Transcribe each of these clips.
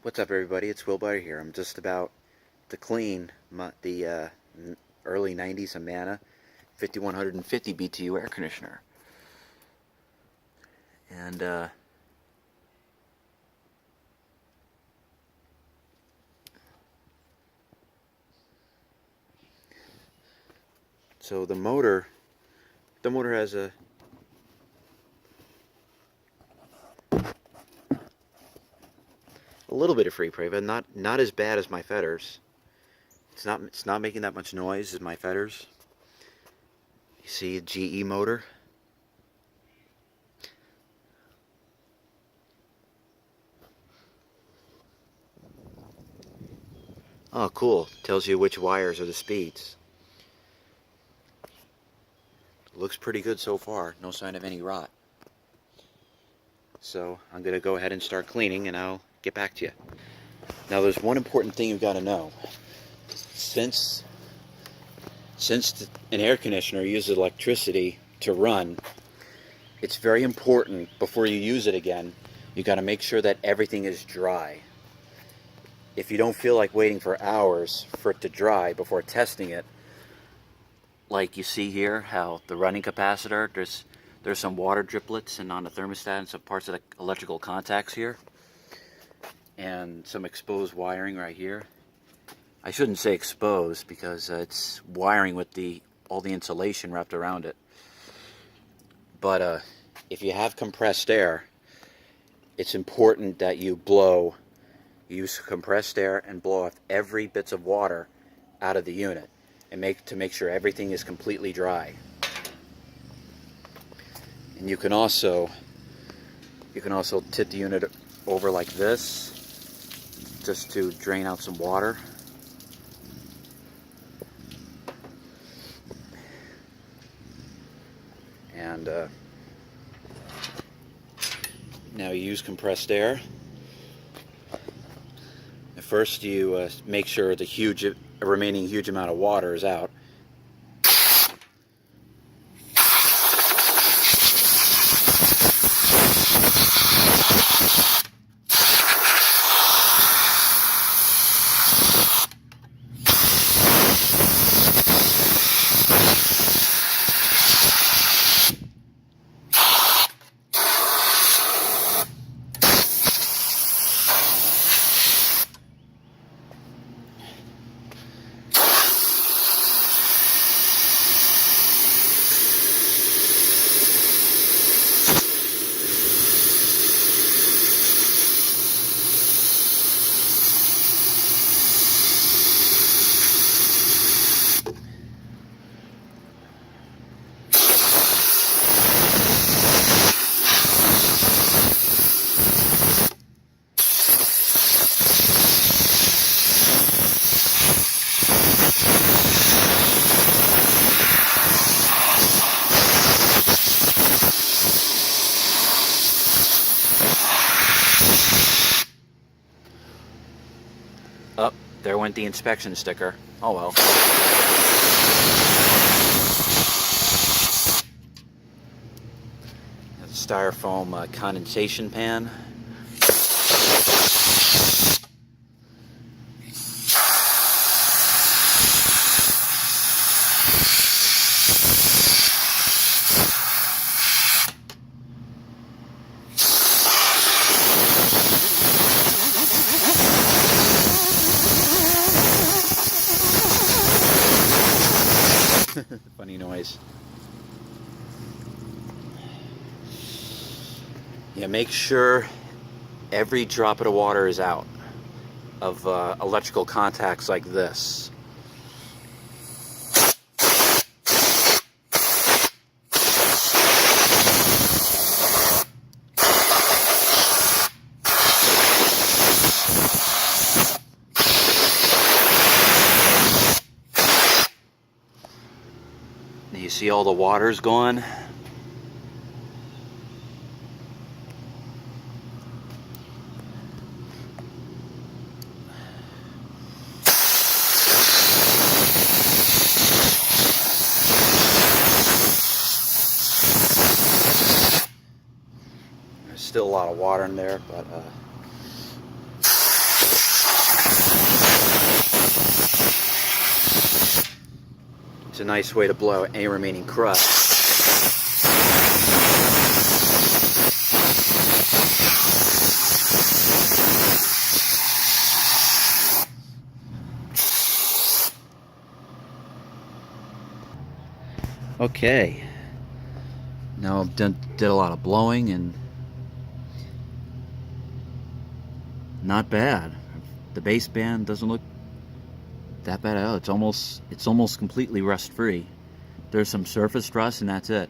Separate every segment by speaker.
Speaker 1: What's up, everybody? It's Will Butter here. I'm just about to clean the early 90s Amana 5150 BTU air conditioner. And so the motor has a little bit of free play, but not as bad as my fetters. It's not making that much noise as my fetters. You see a GE motor. Oh, cool. Tells you which wires are the speeds. Looks pretty good so far. No sign of any rot. So I'm going to go ahead and start cleaning, and I'll get back to you. Now, there's one important thing you've got to know. Since an air conditioner uses electricity to run, it's very important before you use it again, you got to make sure that everything is dry. If you don't feel like waiting for hours for it to dry before testing it, like you see here, how the running capacitor, there's some water driplets and on the thermostat and some parts of the electrical contacts here, and some exposed wiring right here. I shouldn't say exposed because it's wiring with all the insulation wrapped around it. But if you have compressed air, it's important that you use compressed air and blow off every bits of water out of the unit, and make sure everything is completely dry. And you can also tip the unit over like this, just to drain out some water. And now you use compressed air. At first you make sure the remaining huge amount of water is out. Up, there went the inspection sticker. Oh well. Styrofoam condensation pan. Funny noise. Yeah, make sure every drop of the water is out of electrical contacts like this. You see all the water's gone. There's still a lot of water in there, but a nice way to blow out any remaining crust. Okay, now I've did a lot of blowing and not bad. The baseband doesn't look that bad at all. It's almost completely rust free. There's some surface rust and that's it.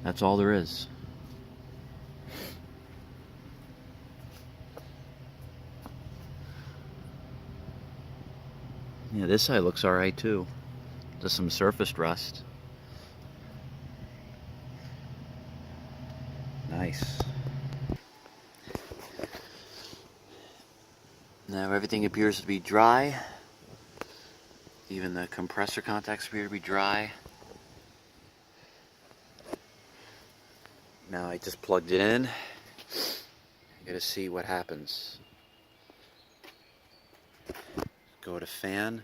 Speaker 1: That's all there is. Yeah, this side looks alright too. Just some surface rust. Nice. Now everything appears to be dry. Even the compressor contacts appear to be dry. Now I just plugged it in. I gotta see what happens. Go to fan.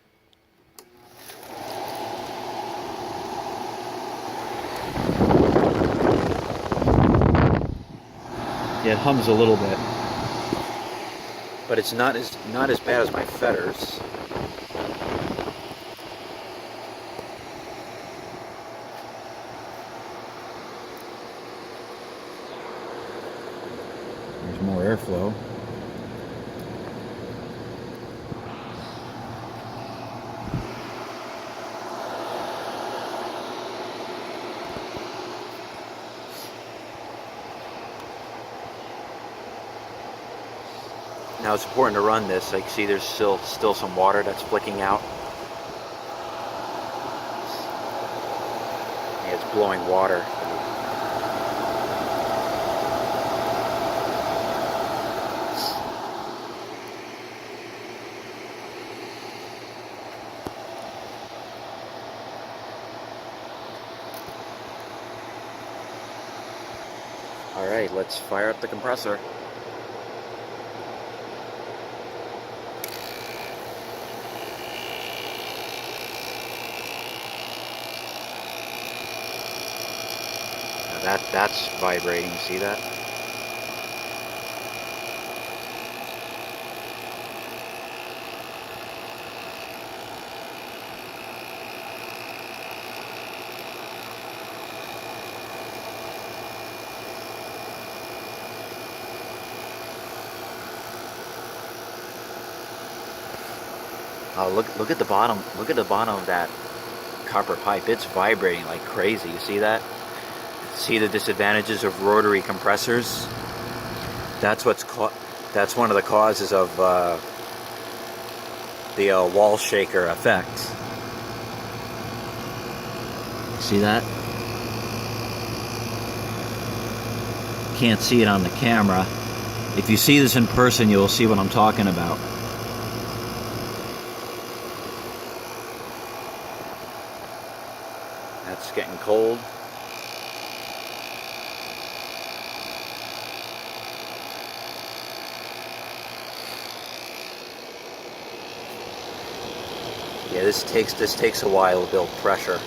Speaker 1: Yeah, it hums a little bit, but it's not as bad as my fetters. There's more airflow. Now it's important to run this. Like, see, there's still some water that's flicking out. Yeah, it's blowing water. All right, let's fire up the compressor. That's vibrating, see that? Oh, look at the bottom. Look at the bottom of that copper pipe. It's vibrating like crazy. You see that? See the disadvantages of rotary compressors? That's one of the causes of the wall shaker effect. See that? Can't see it on the camera. If you see this in person, you'll see what I'm talking about. That's getting cold. Yeah, this takes a while to build pressure.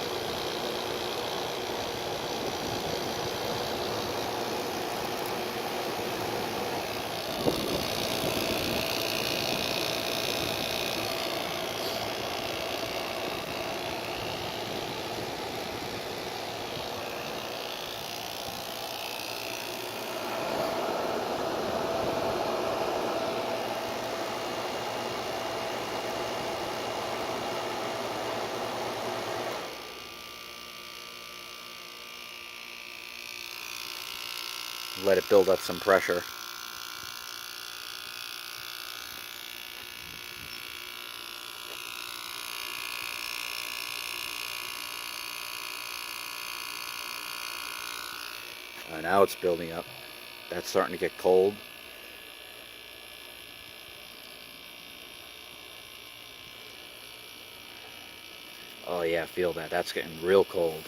Speaker 1: Let it build up some pressure. Now it's building up. That's starting to get cold. Oh yeah, feel that. That's getting real cold.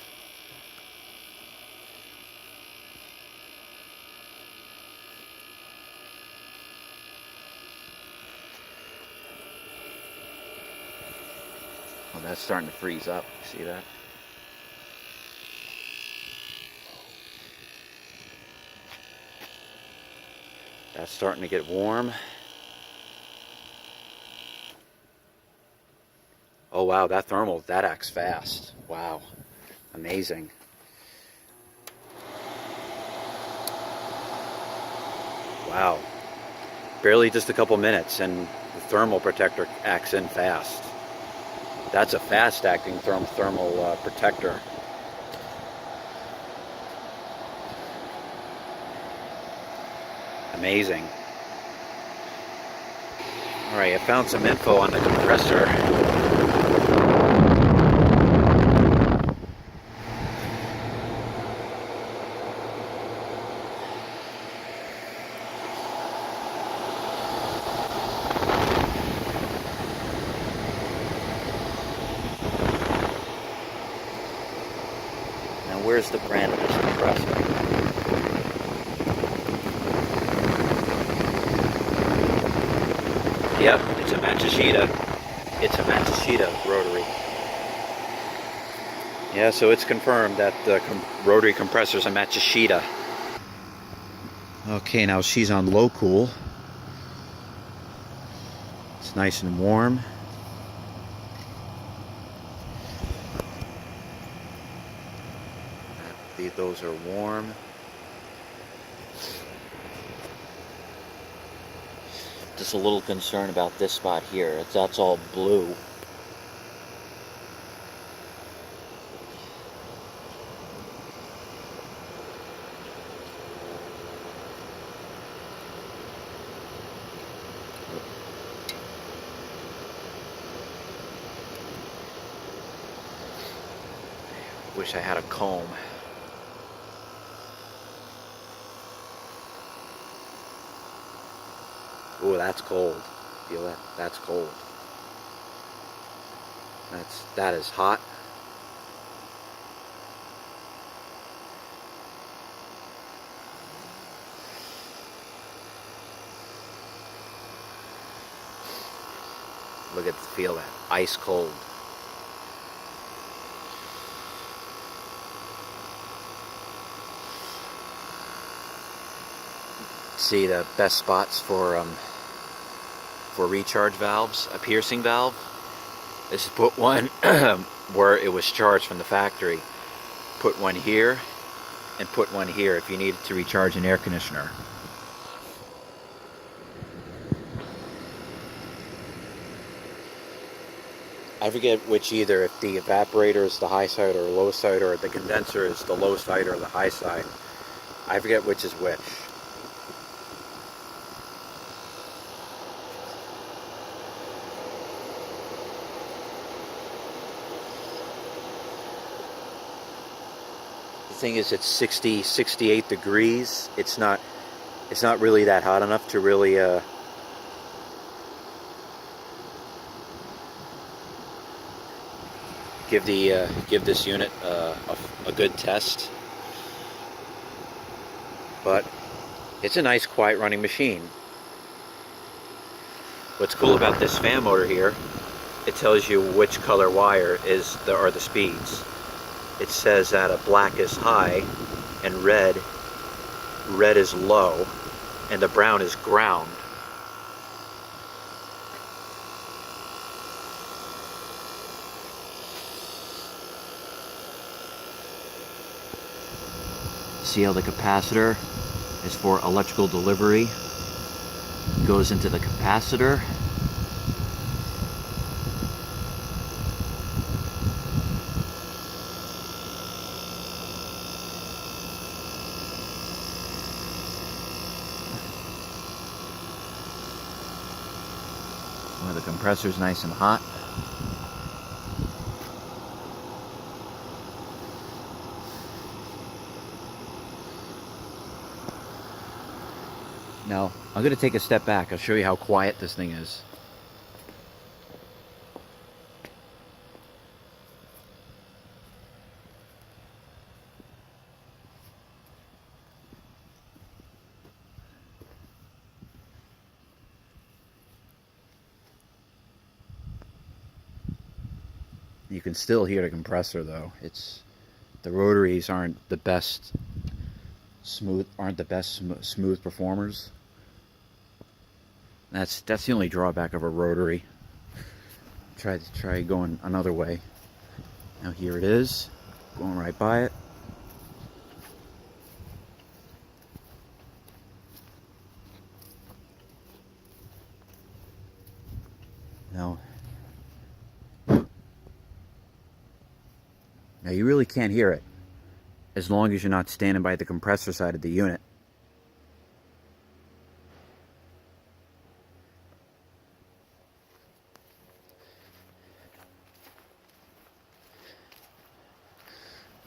Speaker 1: Oh, that's starting to freeze up. See that? That's starting to get warm. Oh wow, that thermal, that acts fast. Wow, amazing. Wow, barely just a couple minutes and the thermal protector acts in fast. That's a fast acting thermal protector. Amazing. Alright, I found some info on the compressor. Now where's the brand of this compressor? Yep, it's a Matsushita. It's a Matsushita rotary. Yeah, so it's confirmed that the rotary compressor is a Matsushita. Okay, now she's on low cool. It's nice and warm. Those are warm. Just a little concerned about this spot here. That's all blue. Wish I had a comb. Ooh, that's cold. Feel that? That's cold. That is hot. Look at, feel that, ice cold. See the best spots for recharge valves, a piercing valve. Is put one where it was charged from the factory. Put one here and put one here if you needed to recharge an air conditioner. I forget which, either if the evaporator is the high side or low side, or the condenser is the low side or the high side. I forget which is which. The thing is, it's 60, 68 degrees. It's not really that hot enough to really give this unit a good test. But it's a nice, quiet running machine. What's cool about this fan motor here, it tells you which color wire are the speeds. It says that a black is high and red is low, and the brown is ground. See how the capacitor is for electrical delivery, goes into the capacitor. Well, the compressor's nice and hot. Now, I'm going to take a step back. I'll show you how quiet this thing is. You can still hear the compressor though. The rotaries aren't the best smooth performers. That's the only drawback of a rotary. Try going another way. Now here it is, going right by it. Now you really can't hear it as long as you're not standing by the compressor side of the unit.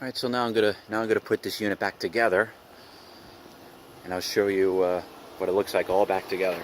Speaker 1: All right, so now I'm gonna put this unit back together, and I'll show you what it looks like all back together.